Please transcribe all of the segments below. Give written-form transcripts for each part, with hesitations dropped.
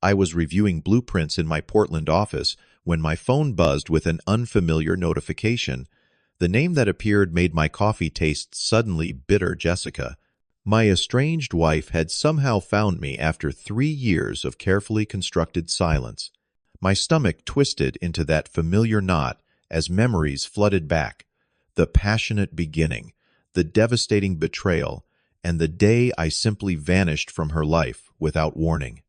I was reviewing blueprints in my Portland office when my phone buzzed with an unfamiliar notification. The name that appeared made my coffee taste suddenly bitter. Jessica. My estranged wife had somehow found me after 3 years of carefully constructed silence. My stomach twisted into that familiar knot as memories flooded back. The passionate beginning, the devastating betrayal, and the day I simply vanished from her life without warning.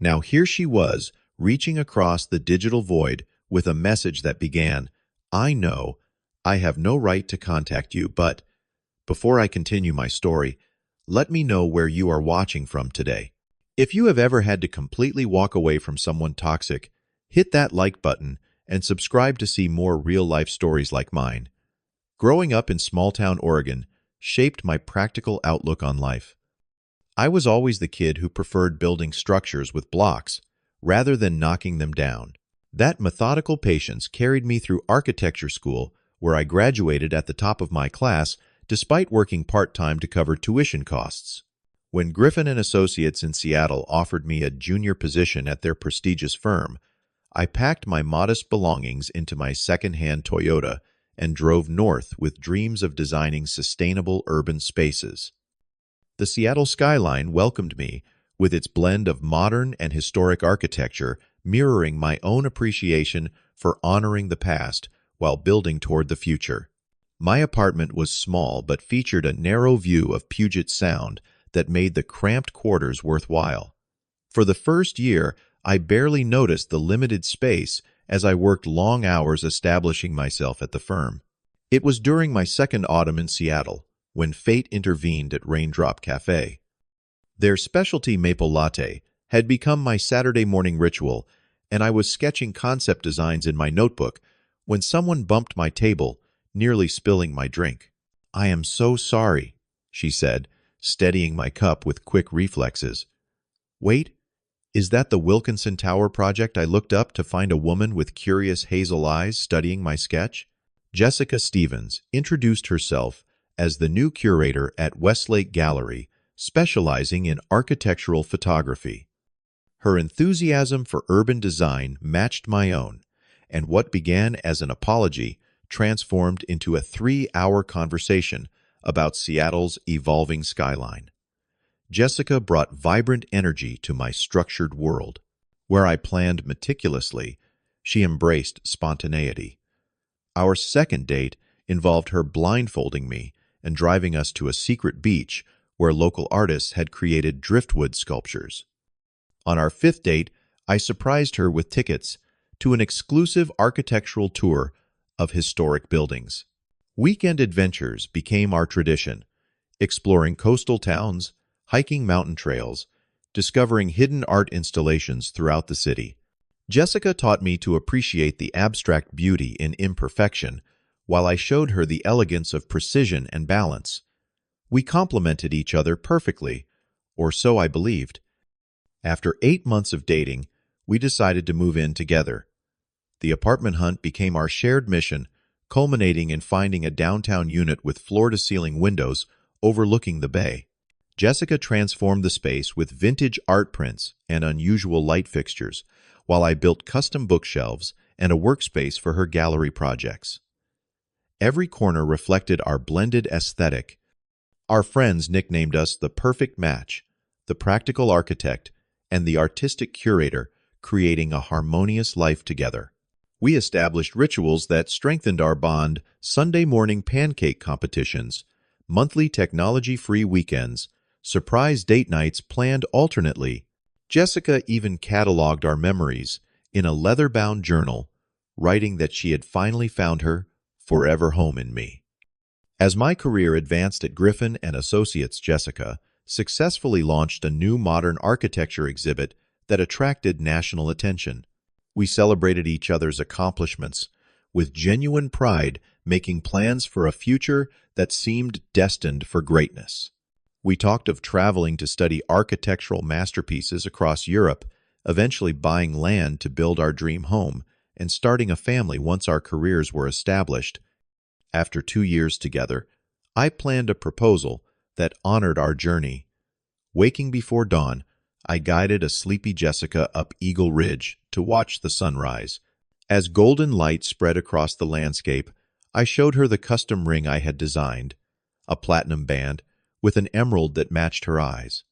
Now here she was, reaching across the digital void with a message that began, "I know I have no right to contact you, but..." Before I continue my story, let me know where you are watching from today. If you have ever had to completely walk away from someone toxic, hit that like button and subscribe to see more real-life stories like mine. Growing up in small-town Oregon shaped my practical outlook on life. I was always the kid who preferred building structures with blocks rather than knocking them down. That methodical patience carried me through architecture school, where I graduated at the top of my class despite working part-time to cover tuition costs. When Griffin and Associates in Seattle offered me a junior position at their prestigious firm, I packed my modest belongings into my second-hand Toyota and drove north with dreams of designing sustainable urban spaces. The Seattle skyline welcomed me with its blend of modern and historic architecture, mirroring my own appreciation for honoring the past while building toward the future. My apartment was small but featured a narrow view of Puget Sound that made the cramped quarters worthwhile. For the first year, I barely noticed the limited space as I worked long hours establishing myself at the firm. It was during my second autumn in Seattle when fate intervened at Raindrop Cafe. Their specialty maple latte had become my Saturday morning ritual, and I was sketching concept designs in my notebook when someone bumped my table, nearly spilling my drink. "I am so sorry," she said, steadying my cup with quick reflexes. "Wait, is that the Wilkinson Tower project I looked up to find a woman with curious hazel eyes studying my sketch?" Jessica Stevens introduced herself as the new curator at Westlake Gallery, specializing in architectural photography. Her enthusiasm for urban design matched my own, and what began as an apology transformed into a 3-hour conversation about Seattle's evolving skyline. Jessica brought vibrant energy to my structured world. Where I planned meticulously, she embraced spontaneity. Our second date involved her blindfolding me and driving us to a secret beach where local artists had created driftwood sculptures. On our fifth date, I surprised her with tickets to an exclusive architectural tour of historic buildings. Weekend adventures became our tradition, exploring coastal towns, hiking mountain trails, discovering hidden art installations throughout the city. Jessica taught me to appreciate the abstract beauty in imperfection, while I showed her the elegance of precision and balance. We complemented each other perfectly, or so I believed. After 8 months of dating, we decided to move in together. The apartment hunt became our shared mission, culminating in finding a downtown unit with floor-to-ceiling windows overlooking the bay. Jessica transformed the space with vintage art prints and unusual light fixtures, while I built custom bookshelves and a workspace for her gallery projects. Every corner reflected our blended aesthetic. Our friends nicknamed us the perfect match, the practical architect, and the artistic curator, creating a harmonious life together. We established rituals that strengthened our bond: Sunday morning pancake competitions, monthly technology-free weekends, surprise date nights planned alternately. Jessica even cataloged our memories in a leather-bound journal, writing that she had finally found her forever home in me. As my career advanced at Griffin and Associates, Jessica successfully launched a new modern architecture exhibit that attracted national attention. We celebrated each other's accomplishments with genuine pride, making plans for a future that seemed destined for greatness. We talked of traveling to study architectural masterpieces across Europe, eventually buying land to build our dream home, and starting a family once our careers were established. After 2 years together, I planned a proposal that honored our journey. Waking before dawn, I guided a sleepy Jessica up Eagle Ridge to watch the sunrise. As golden light spread across the landscape, I showed her the custom ring I had designed, a platinum band with an emerald that matched her eyes.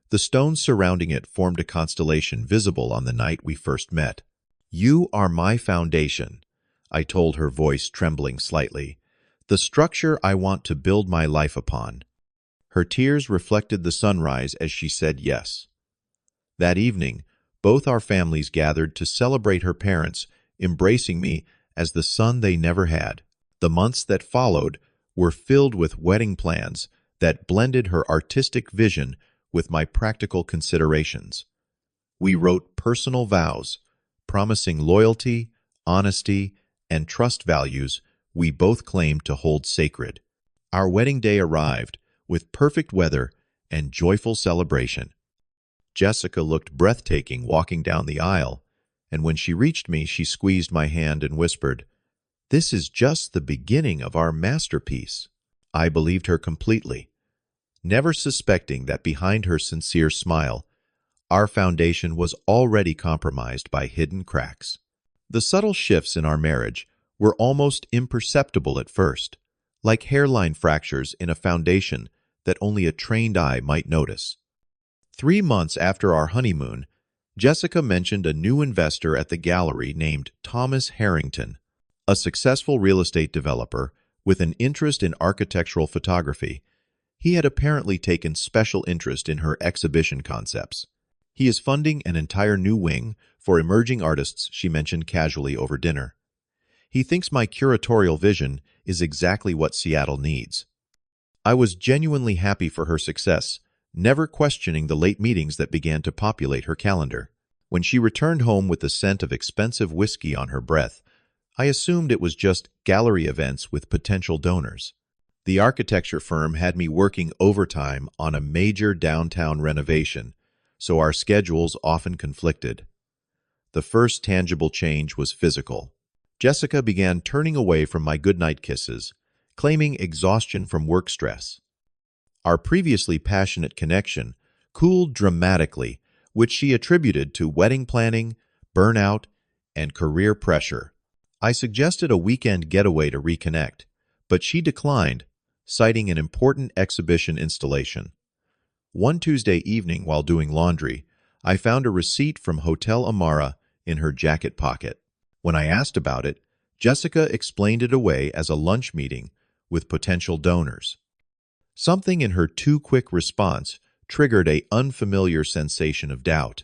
The stones surrounding it formed a constellation visible on the night we first met. "You are my foundation," I told her, voice trembling slightly, "the structure I want to build my life upon." Her tears reflected the sunrise as she said yes. That evening, both our families gathered to celebrate her parents, embracing me as the son they never had. The months that followed were filled with wedding plans that blended her artistic vision with my practical considerations. We wrote personal vows, promising loyalty, honesty, and trust values we both claimed to hold sacred. Our wedding day arrived with perfect weather and joyful celebration. Jessica looked breathtaking walking down the aisle, and when she reached me, she squeezed my hand and whispered, "This is just the beginning of our masterpiece." I believed her completely, never suspecting that behind her sincere smile, our foundation was already compromised by hidden cracks. The subtle shifts in our marriage were almost imperceptible at first, like hairline fractures in a foundation that only a trained eye might notice. 3 months after our honeymoon, Jessica mentioned a new investor at the gallery named Thomas Harrington, a successful real estate developer with an interest in architectural photography. He had apparently taken special interest in her exhibition concepts. "He is funding an entire new wing for emerging artists," she mentioned casually over dinner. "He thinks my curatorial vision is exactly what Seattle needs." I was genuinely happy for her success, never questioning the late meetings that began to populate her calendar. When she returned home with the scent of expensive whiskey on her breath, I assumed it was just gallery events with potential donors. The architecture firm had me working overtime on a major downtown renovation, so our schedules often conflicted. The first tangible change was physical. Jessica began turning away from my goodnight kisses, claiming exhaustion from work stress. Our previously passionate connection cooled dramatically, which she attributed to wedding planning, burnout, and career pressure. I suggested a weekend getaway to reconnect, but she declined, citing an important exhibition installation. One Tuesday evening while doing laundry, I found a receipt from Hotel Amara in her jacket pocket. When I asked about it, Jessica explained it away as a lunch meeting with potential donors. Something in her too-quick response triggered an unfamiliar sensation of doubt.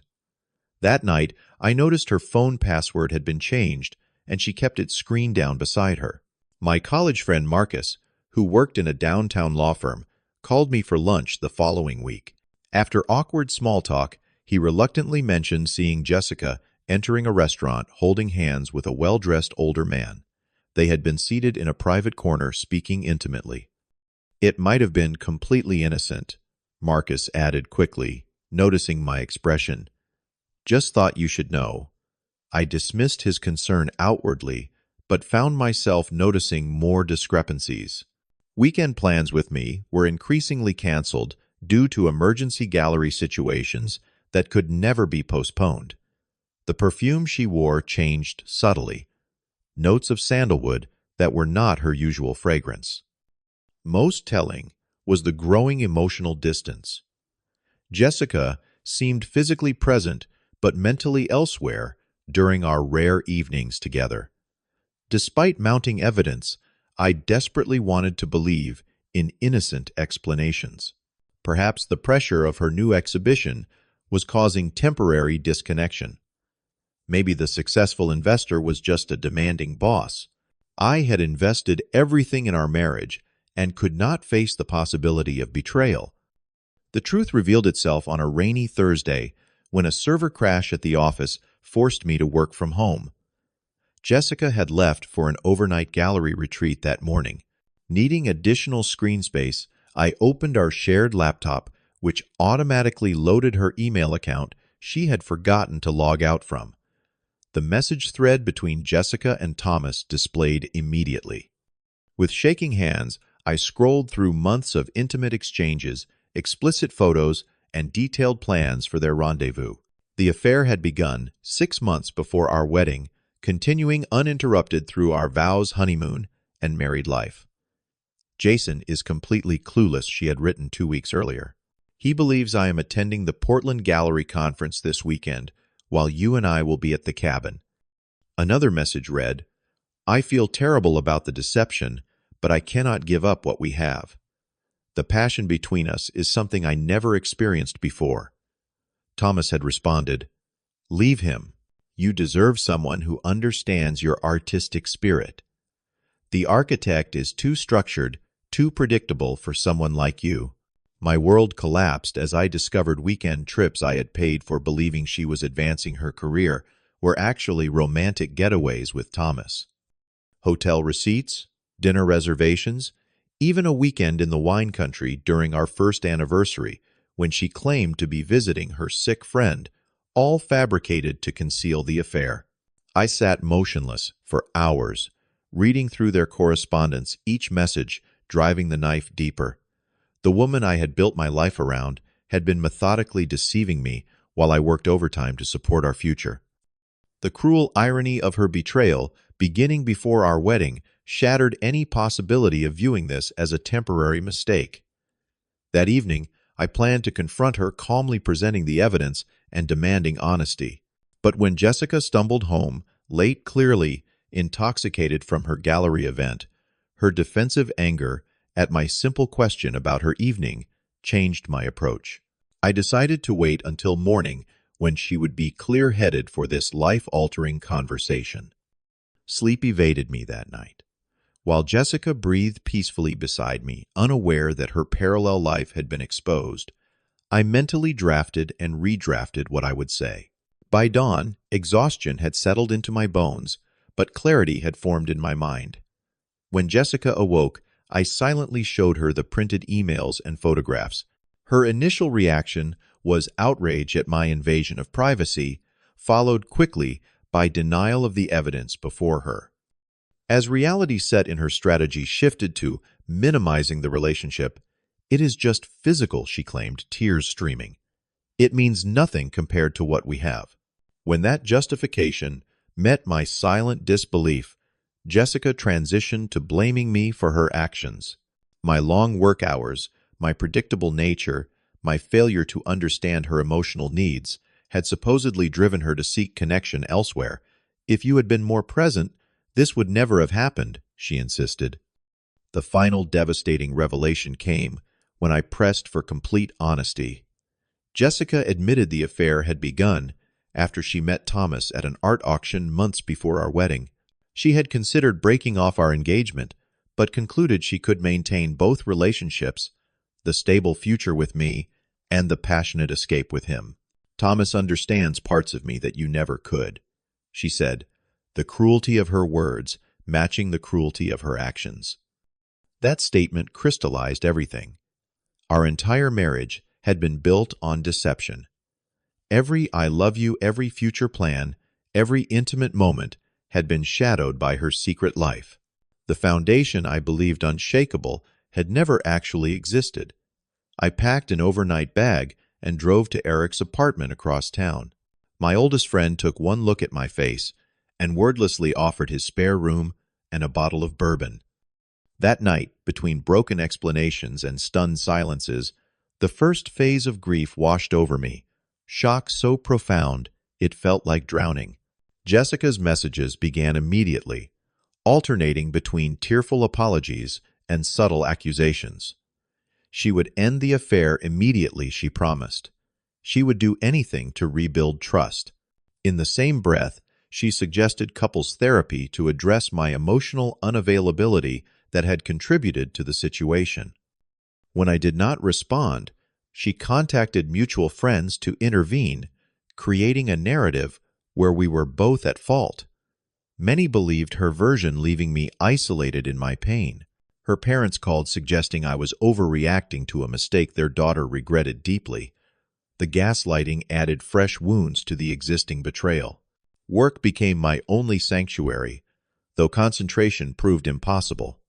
That night, I noticed her phone password had been changed, and she kept it screened down beside her. My college friend Marcus, who worked in a downtown law firm, called me for lunch the following week. After awkward small talk, he reluctantly mentioned seeing Jessica entering a restaurant holding hands with a well-dressed older man. They had been seated in a private corner speaking intimately. "It might have been completely innocent," Marcus added quickly, noticing my expression. "Just thought you should know." I dismissed his concern outwardly, but found myself noticing more discrepancies. Weekend plans with me were increasingly canceled due to emergency gallery situations that could never be postponed. The perfume she wore changed subtly, notes of sandalwood that were not her usual fragrance. Most telling was the growing emotional distance. Jessica seemed physically present but mentally elsewhere during our rare evenings together. Despite mounting evidence, I desperately wanted to believe in innocent explanations. Perhaps the pressure of her new exhibition was causing temporary disconnection. Maybe the successful investor was just a demanding boss. I had invested everything in our marriage and could not face the possibility of betrayal. The truth revealed itself on a rainy Thursday when a server crash at the office forced me to work from home. Jessica had left for an overnight gallery retreat that morning. Needing additional screen space, I opened our shared laptop, which automatically loaded her email account she had forgotten to log out from. The message thread between Jessica and Thomas displayed immediately. With shaking hands, I scrolled through months of intimate exchanges, explicit photos, and detailed plans for their rendezvous. The affair had begun 6 months before our wedding, continuing uninterrupted through our vows, honeymoon, and married life. Jason is completely clueless, she had written 2 weeks earlier. He believes I am attending the Portland Gallery Conference this weekend, while you and I will be at the cabin. Another message read, I feel terrible about the deception, but I cannot give up what we have. The passion between us is something I never experienced before. Thomas had responded, Leave him. You deserve someone who understands your artistic spirit. The architect is too structured, too predictable for someone like you. My world collapsed as I discovered weekend trips I had paid for believing she was advancing her career were actually romantic getaways with Thomas. Hotel receipts, dinner reservations, even a weekend in the wine country during our first anniversary when she claimed to be visiting her sick friend, all fabricated to conceal the affair. I sat motionless for hours, reading through their correspondence, each message driving the knife deeper. The woman I had built my life around had been methodically deceiving me while I worked overtime to support our future. The cruel irony of her betrayal, beginning before our wedding, shattered any possibility of viewing this as a temporary mistake. That evening, I planned to confront her, calmly presenting the evidence and demanding honesty. But when Jessica stumbled home, late, clearly intoxicated from her gallery event, her defensive anger at my simple question about her evening changed my approach. I decided to wait until morning when she would be clear-headed for this life-altering conversation. Sleep evaded me that night. While Jessica breathed peacefully beside me, unaware that her parallel life had been exposed, I mentally drafted and redrafted what I would say. By dawn, exhaustion had settled into my bones, but clarity had formed in my mind. When Jessica awoke, I silently showed her the printed emails and photographs. Her initial reaction was outrage at my invasion of privacy, followed quickly by denial of the evidence before her. As reality set in, her strategy shifted to minimizing the relationship. It is just physical, she claimed, tears streaming. It means nothing compared to what we have. When that justification met my silent disbelief, Jessica transitioned to blaming me for her actions. My long work hours, my predictable nature, my failure to understand her emotional needs had supposedly driven her to seek connection elsewhere. If you had been more present, this would never have happened, she insisted. The final devastating revelation came when I pressed for complete honesty. Jessica admitted the affair had begun after she met Thomas at an art auction months before our wedding. She had considered breaking off our engagement, but concluded she could maintain both relationships, the stable future with me and the passionate escape with him. Thomas understands parts of me that you never could, she said, the cruelty of her words matching the cruelty of her actions. That statement crystallized everything. Our entire marriage had been built on deception. Every I love you, every future plan, every intimate moment had been shadowed by her secret life. The foundation I believed unshakable had never actually existed. I packed an overnight bag and drove to Eric's apartment across town. My oldest friend took one look at my face and wordlessly offered his spare room and a bottle of bourbon. That night, between broken explanations and stunned silences, the first phase of grief washed over me, shock so profound it felt like drowning. Jessica's messages began immediately, alternating between tearful apologies and subtle accusations. She would end the affair immediately, she promised. She would do anything to rebuild trust. In the same breath, she suggested couples therapy to address my emotional unavailability that had contributed to the situation. When I did not respond, she contacted mutual friends to intervene, creating a narrative where we were both at fault. Many believed her version, leaving me isolated in my pain. Her parents called, suggesting I was overreacting to a mistake their daughter regretted deeply. The gaslighting added fresh wounds to the existing betrayal. Work became my only sanctuary, though concentration proved impossible.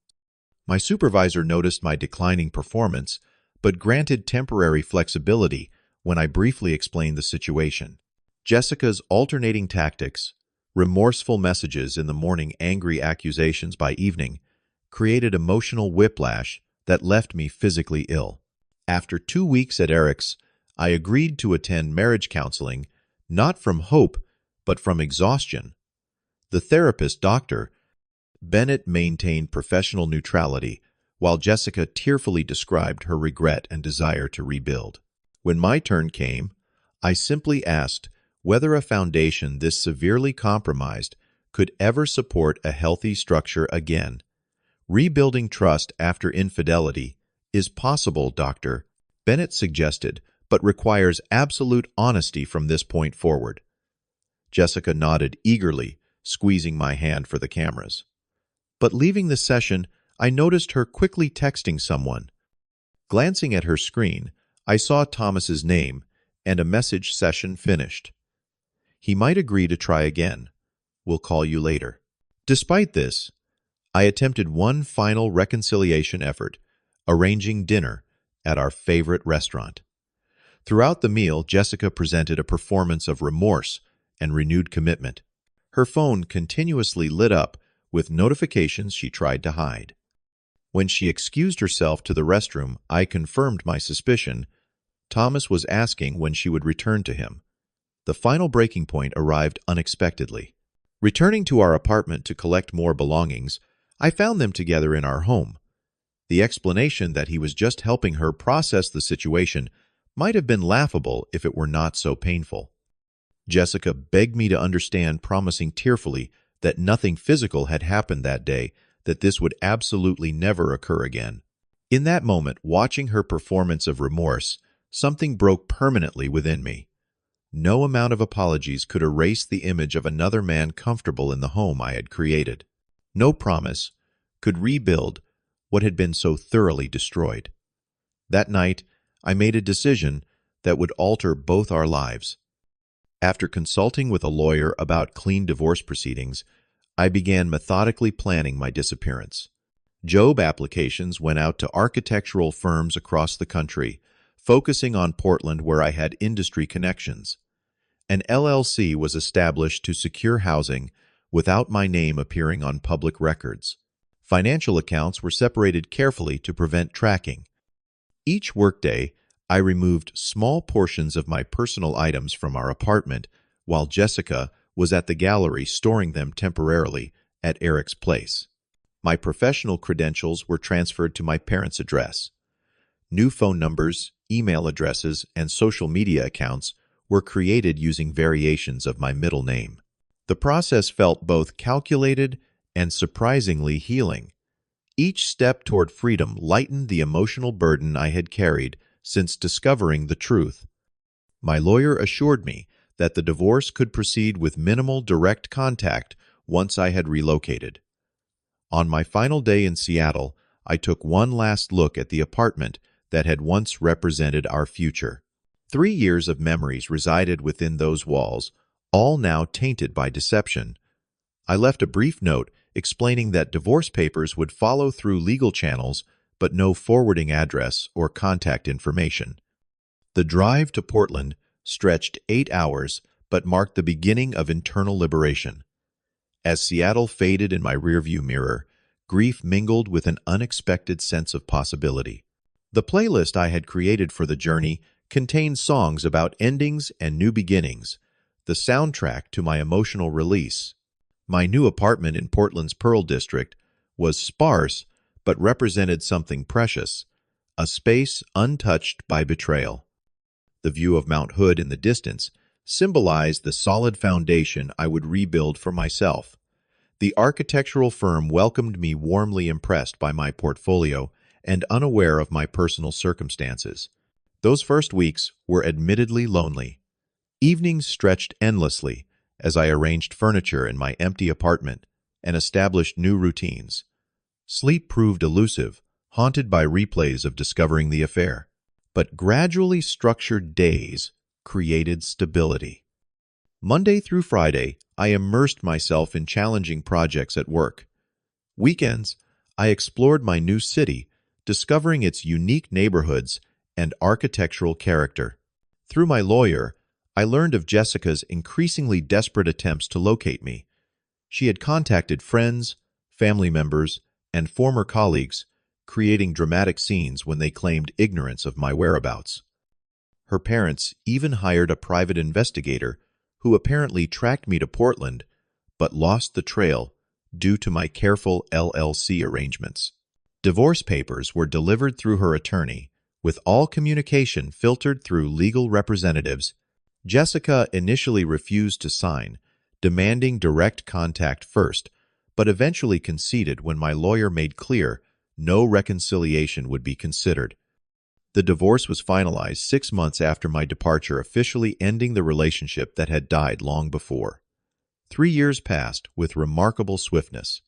My supervisor noticed my declining performance, but granted temporary flexibility when I briefly explained the situation. Jessica's alternating tactics, remorseful messages in the morning, angry accusations by evening, created emotional whiplash that left me physically ill. After 2 weeks at Eric's, I agreed to attend marriage counseling, not from hope, but from exhaustion. The therapist, Dr. Bennett, maintained professional neutrality, while Jessica tearfully described her regret and desire to rebuild. When my turn came, I simply asked whether a foundation this severely compromised could ever support a healthy structure again. Rebuilding trust after infidelity is possible, Dr. Bennett suggested, but requires absolute honesty from this point forward. Jessica nodded eagerly, squeezing my hand for the cameras. But leaving the session, I noticed her quickly texting someone. Glancing at her screen, I saw Thomas's name and a message: "Session finished. He might agree to try again. We'll call you later." Despite this, I attempted one final reconciliation effort, arranging dinner at our favorite restaurant. Throughout the meal, Jessica presented a performance of remorse and renewed commitment. Her phone continuously lit up with notifications she tried to hide. When she excused herself to the restroom, I confirmed my suspicion. Thomas was asking when she would return to him. The final breaking point arrived unexpectedly. Returning to our apartment to collect more belongings, I found them together in our home. The explanation that he was just helping her process the situation might have been laughable if it were not so painful. Jessica begged me to understand, promising tearfully that nothing physical had happened that day, that this would absolutely never occur again. In that moment, watching her performance of remorse, something broke permanently within me. No amount of apologies could erase the image of another man comfortable in the home I had created. No promise could rebuild what had been so thoroughly destroyed. That night, I made a decision that would alter both our lives. After consulting with a lawyer about clean divorce proceedings, I began methodically planning my disappearance. Job applications went out to architectural firms across the country, focusing on Portland where I had industry connections. An LLC was established to secure housing without my name appearing on public records. Financial accounts were separated carefully to prevent tracking. Each workday, I removed small portions of my personal items from our apartment, while Jessica was at the gallery storing them temporarily at Eric's place. My professional credentials were transferred to my parents' address. New phone numbers, email addresses, and social media accounts were created using variations of my middle name. The process felt both calculated and surprisingly healing. Each step toward freedom lightened the emotional burden I had carried since discovering the truth. My lawyer assured me that the divorce could proceed with minimal direct contact once I had relocated. On my final day in Seattle, I took one last look at the apartment that had once represented our future. 3 years of memories resided within those walls, all now tainted by deception. I left a brief note explaining that divorce papers would follow through legal channels, but no forwarding address or contact information. The drive to Portland stretched 8 hours, but marked the beginning of internal liberation. As Seattle faded in my rearview mirror, grief mingled with an unexpected sense of possibility. The playlist I had created for the journey contained songs about endings and new beginnings, the soundtrack to my emotional release. My new apartment in Portland's Pearl District was sparse but represented something precious, a space untouched by betrayal. The view of Mount Hood in the distance symbolized the solid foundation I would rebuild for myself. The architectural firm welcomed me, warmly impressed by my portfolio and unaware of my personal circumstances. Those first weeks were admittedly lonely. Evenings stretched endlessly as I arranged furniture in my empty apartment and established new routines. Sleep proved elusive, haunted by replays of discovering the affair. But gradually structured days created stability. Monday through Friday, I immersed myself in challenging projects at work. Weekends, I explored my new city, discovering its unique neighborhoods and architectural character. Through my lawyer, I learned of Jessica's increasingly desperate attempts to locate me. She had contacted friends, family members, and former colleagues, creating dramatic scenes when they claimed ignorance of my whereabouts. Her parents even hired a private investigator who apparently tracked me to Portland, but lost the trail due to my careful LLC arrangements. Divorce papers were delivered through her attorney, with all communication filtered through legal representatives. Jessica initially refused to sign, demanding direct contact first, but eventually conceded when my lawyer made clear no reconciliation would be considered. The divorce was finalized 6 months after my departure, officially ending the relationship that had died long before. 3 years passed with remarkable swiftness.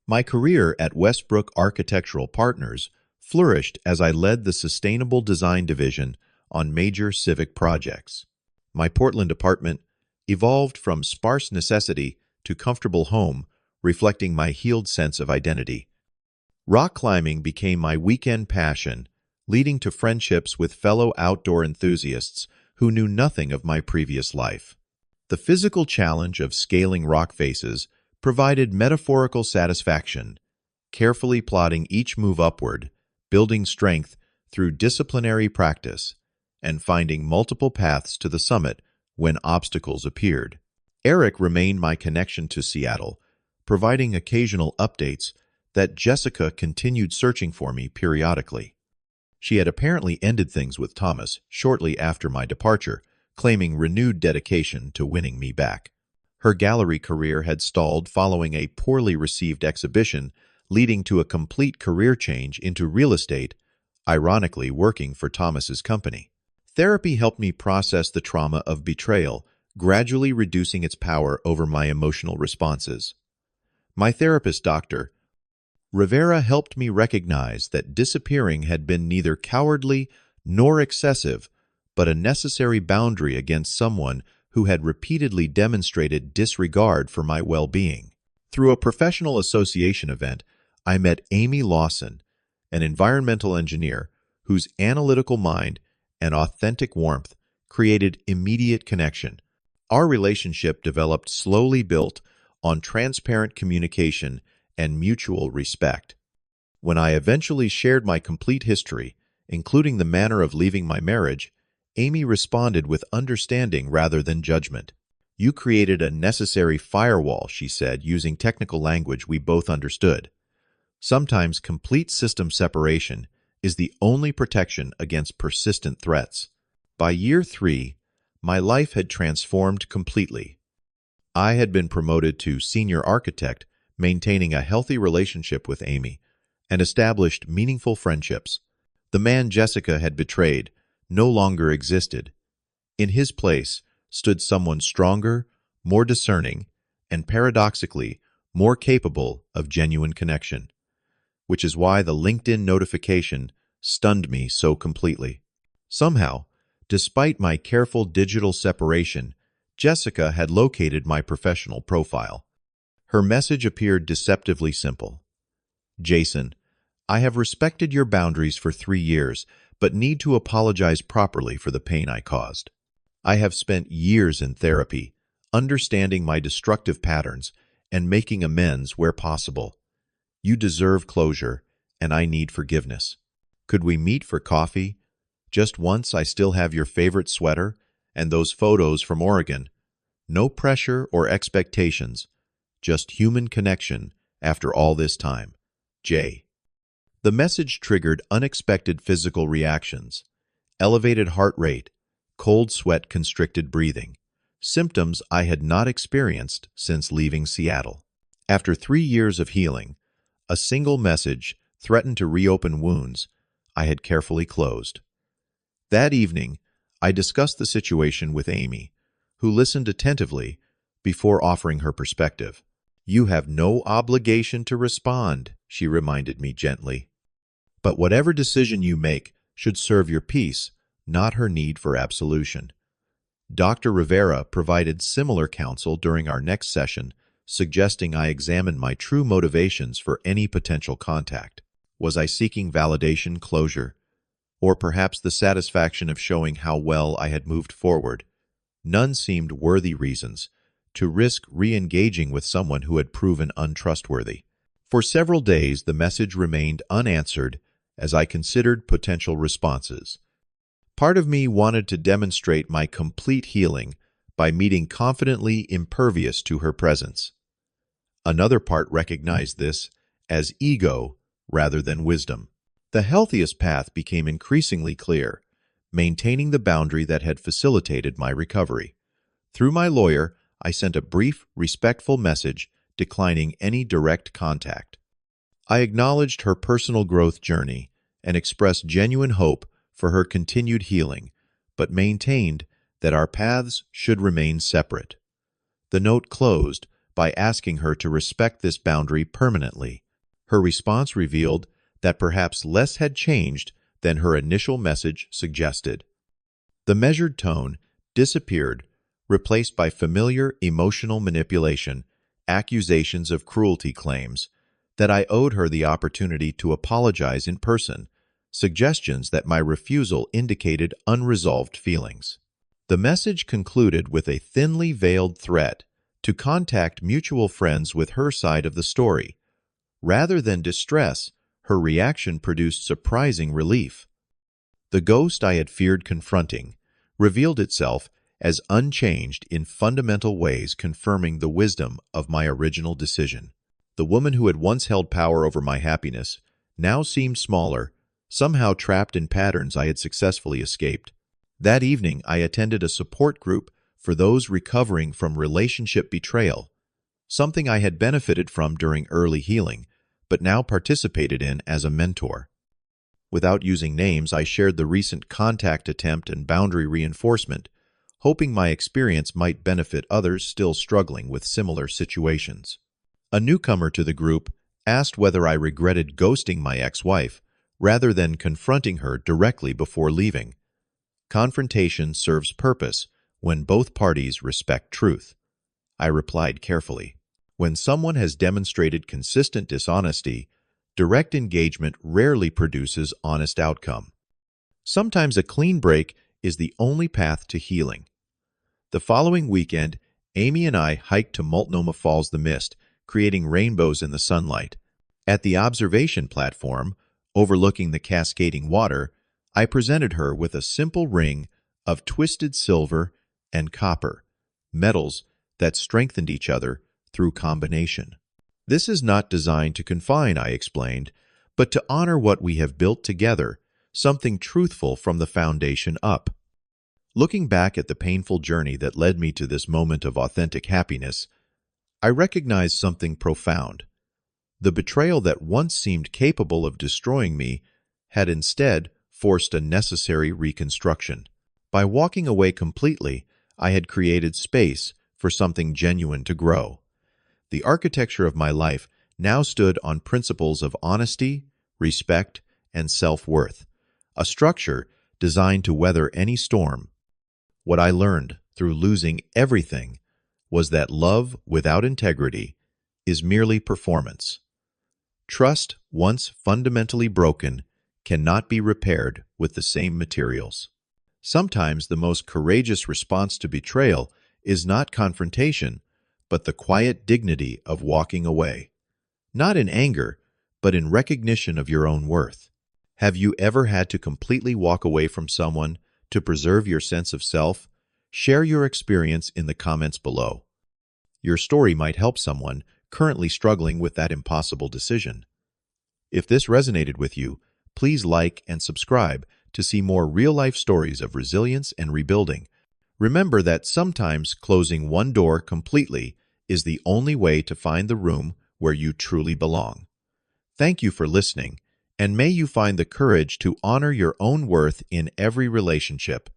My career at Westbrook Architectural Partners flourished as I led the Sustainable Design Division on major civic projects. My Portland apartment evolved from sparse necessity to comfortable home, reflecting my healed sense of identity. Rock climbing became my weekend passion, leading to friendships with fellow outdoor enthusiasts who knew nothing of my previous life. The physical challenge of scaling rock faces provided metaphorical satisfaction, carefully plotting each move upward, building strength through disciplinary practice, and finding multiple paths to the summit when obstacles appeared. Eric remained my connection to Seattle, providing occasional updates that Jessica continued searching for me periodically. She had apparently ended things with Thomas shortly after my departure, claiming renewed dedication to winning me back. Her gallery career had stalled following a poorly received exhibition, leading to a complete career change into real estate, ironically working for Thomas's company. Therapy helped me process the trauma of betrayal, gradually reducing its power over my emotional responses. My therapist, Dr. Rivera, helped me recognize that disappearing had been neither cowardly nor excessive, but a necessary boundary against someone who had repeatedly demonstrated disregard for my well-being. Through a professional association event, I met Amy Lawson, an environmental engineer whose analytical mind and authentic warmth created immediate connection. Our relationship developed slowly, built on transparent communication and mutual respect. When I eventually shared my complete history, including the manner of leaving my marriage, Amy responded with understanding rather than judgment. "You created a necessary firewall," she said, using technical language we both understood. "Sometimes complete system separation is the only protection against persistent threats." By year 3, my life had transformed completely. I had been promoted to senior architect, maintaining a healthy relationship with Amy, and established meaningful friendships. The man Jessica had betrayed no longer existed. In his place stood someone stronger, more discerning, and paradoxically more capable of genuine connection, which is why the LinkedIn notification stunned me so completely. Somehow, despite my careful digital separation, Jessica had located my professional profile. Her message appeared deceptively simple. "Jason, I have respected your boundaries for 3 years, but need to apologize properly for the pain I caused. I have spent years in therapy, understanding my destructive patterns and making amends where possible. You deserve closure, and I need forgiveness. Could we meet for coffee? Just once. I still have your favorite sweater and those photos from Oregon. No pressure or expectations, just human connection after all this time. Jay." The message triggered unexpected physical reactions: elevated heart rate, cold sweat, constricted breathing, symptoms I had not experienced since leaving Seattle. After 3 years of healing, a single message threatened to reopen wounds I had carefully closed. That evening, I discussed the situation with Amy, who listened attentively before offering her perspective. "You have no obligation to respond," she reminded me gently. "But whatever decision you make should serve your peace, not her need for absolution." Dr. Rivera provided similar counsel during our next session, suggesting I examine my true motivations for any potential contact. Was I seeking validation, closure, or perhaps the satisfaction of showing how well I had moved forward. None seemed worthy reasons to risk re-engaging with someone who had proven untrustworthy. For several days, the message remained unanswered as I considered potential responses. Part of me wanted to demonstrate my complete healing by meeting confidently impervious to her presence. Another part recognized this as ego rather than wisdom. The healthiest path became increasingly clear, maintaining the boundary that had facilitated my recovery. Through my lawyer, I sent a brief, respectful message declining any direct contact. I acknowledged her personal growth journey and expressed genuine hope for her continued healing, but maintained that our paths should remain separate. The note closed by asking her to respect this boundary permanently. Her response revealed that perhaps less had changed than her initial message suggested. The measured tone disappeared, replaced by familiar emotional manipulation, accusations of cruelty claims, that I owed her the opportunity to apologize in person, suggestions that my refusal indicated unresolved feelings. The message concluded with a thinly veiled threat to contact mutual friends with her side of the story. Rather than distress, her reaction produced surprising relief. The ghost I had feared confronting revealed itself as unchanged in fundamental ways, confirming the wisdom of my original decision. The woman who had once held power over my happiness now seemed smaller, somehow trapped in patterns I had successfully escaped. That evening, I attended a support group for those recovering from relationship betrayal, something I had benefited from during early healing, but now participated in as a mentor. Without using names, I shared the recent contact attempt and boundary reinforcement, hoping my experience might benefit others still struggling with similar situations. A newcomer to the group asked whether I regretted ghosting my ex-wife rather than confronting her directly before leaving. Confrontation serves purpose when both parties respect truth. I replied carefully. When someone has demonstrated consistent dishonesty, direct engagement rarely produces honest outcome. Sometimes a clean break is the only path to healing. The following weekend, Amy and I hiked to Multnomah Falls the Mist, creating rainbows in the sunlight. At the observation platform, overlooking the cascading water, I presented her with a simple ring of twisted silver and copper, metals that strengthened each other through combination. This is not designed to confine, I explained, but to honor what we have built together, something truthful from the foundation up. Looking back at the painful journey that led me to this moment of authentic happiness, I recognized something profound. The betrayal that once seemed capable of destroying me had instead forced a necessary reconstruction. By walking away completely, I had created space for something genuine to grow. The architecture of my life now stood on principles of honesty, respect, and self-worth, a structure designed to weather any storm. What I learned through losing everything was that love without integrity is merely performance. Trust, once fundamentally broken, cannot be repaired with the same materials. Sometimes the most courageous response to betrayal is not confrontation, but the quiet dignity of walking away. Not in anger, but in recognition of your own worth. Have you ever had to completely walk away from someone to preserve your sense of self? Share your experience in the comments below. Your story might help someone currently struggling with that impossible decision. If this resonated with you, please like and subscribe to see more real-life stories of resilience and rebuilding. Remember that sometimes closing one door completely is the only way to find the room where you truly belong. Thank you for listening, and may you find the courage to honor your own worth in every relationship.